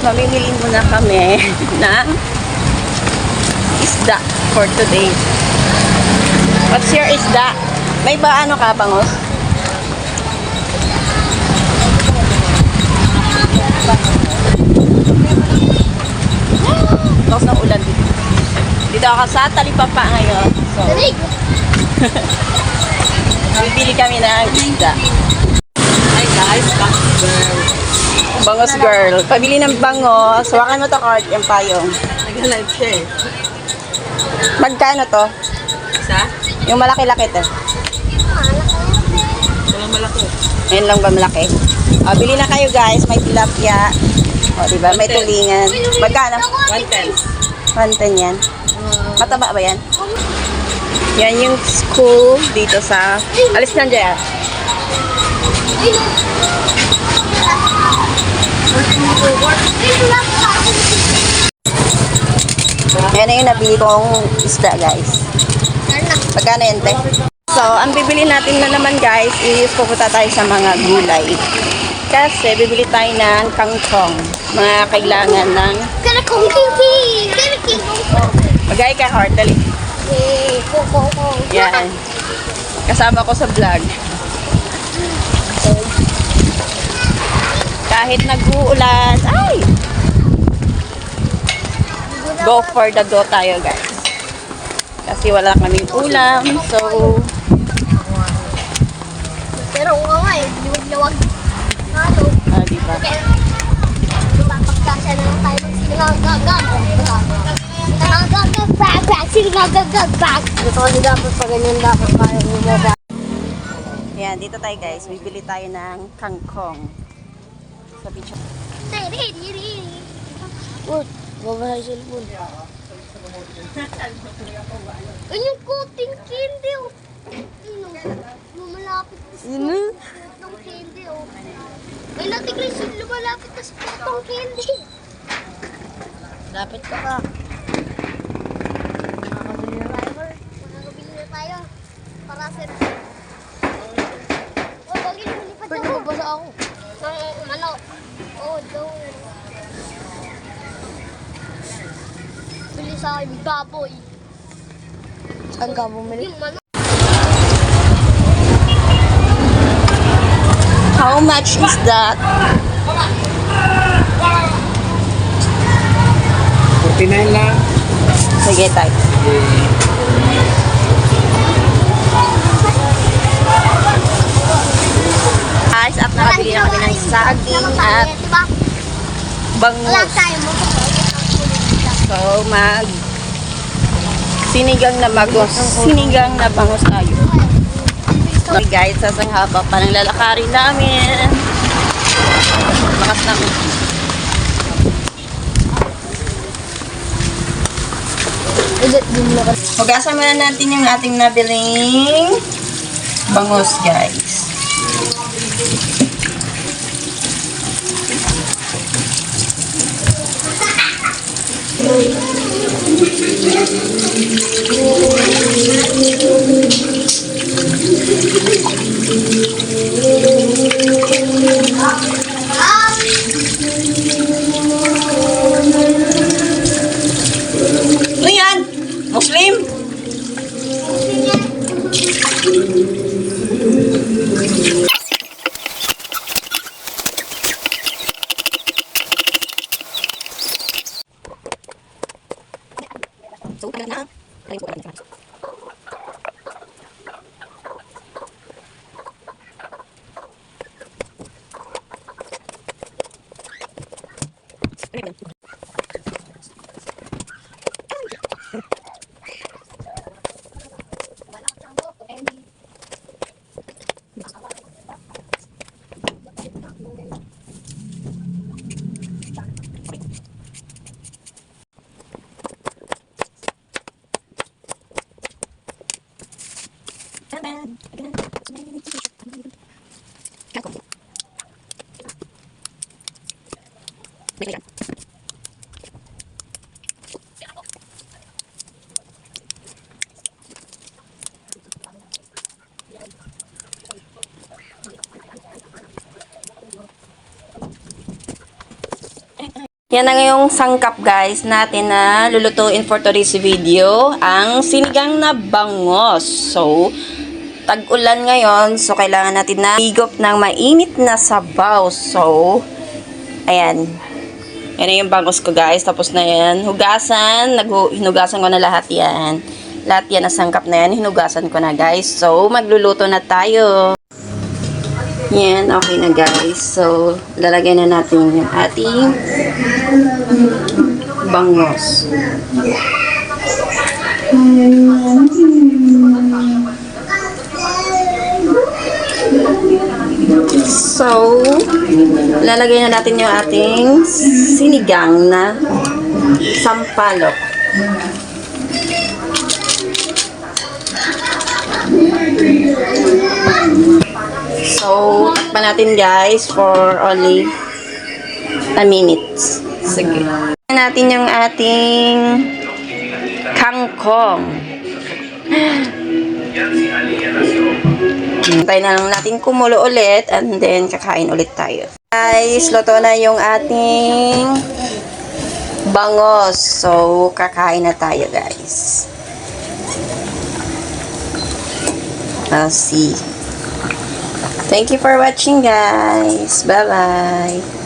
mamimili muna kami ng isda for today. What's your isda? May ba ano ka, bangos? Tapos ng ulan dito. Dito ako sa Talipapa ngayon. So, bibili kami ng isda. Hi guys, bangos girl. Bangos girl. Pabili ng bangos. Hawakan mo to, Kurt, yung payong. Nag-live siya eh. Magkano to? Isa? Yung malaki-laki to. Walang malaki. Ayan lang ba malaki? O, bili na kayo guys. May tilapia. O, diba? May tulingan. Magkano? 110. 110 yan. Mataba ba yan? Yan yung school dito sa... Alis na dyan. Yan na yung nabili kong isda guys. Pagkano yan, te? So, ang bibili natin na naman guys is pupunta tayo sa mga gulay. Kasi bibili tayo ng kangkong. Mga kailangan ng... Magay ka, Heart. Dali. Yan. Kasama ko sa vlog. Kahit nag-uulan, ay! Go for the dough tayo, guys. Kasi wala kaming ulam, so... Pero nga eh, liwag-liwag. Ano? Diba? Pagkasa na lang tayo ng sinagagag. Sinagagag. Gusto ko din dapat pa ganyan dapat tayo bumaba. Yan, dito tayo guys. Bibili tayo ng kangkong. Sa beach. Uy, babahay cellphone. Ay, yung coating candy oh. Lumalapit na sa itong candy oh. Ay, natin Chris, lumalapit na sa itong candy. Lapit ka pa. Makakabili na tayo. Para sa... Oh, bagay lumilipad Pero ako. nababasa ako. Ng manok. Oh, doon. Bili sa akin, baboy. Saan ka bumili? Yung manok. How much is that? 49 lang. Sige tayo. Guys, at nakabili na kami ng saging at Diba? Wala bangus. tayo mo. So, sinigang na bangus. Sinigang na bangus tayo. Okay guys, sasanghaba pa ng lalakarin namin. Lakas namin. Hugasan muna natin yung ating nabiling bangus guys. Ano yan? Muslim? So, tagal na. Kain po natin sa Yan na yung sangkap guys natin na lulutuin for today's video. Ang sinigang na bangos. So, tag-ulan ngayon. So, kailangan natin na higop ng mainit na sabaw. So, ayan. Yan na yung bangos ko guys. Tapos na yan. Hugasan. Hinugasan ko na lahat yan. Lahat yan na sangkap na yan. Hinugasan ko na guys. So, magluluto na tayo. Yan, okay na guys. So, lalagay na natin yung ating bangos. So, lalagay na natin yung ating sinigang na sampalok. So, takpan natin guys for only a minute. Sige. Takpan natin yung ating kangkong. Hintayin na lang natin kumulo ulit and then kakain ulit tayo. Guys, luto na yung ating bangos. So, kakain na tayo guys. I'll see. Thank you for watching guys. Bye-bye.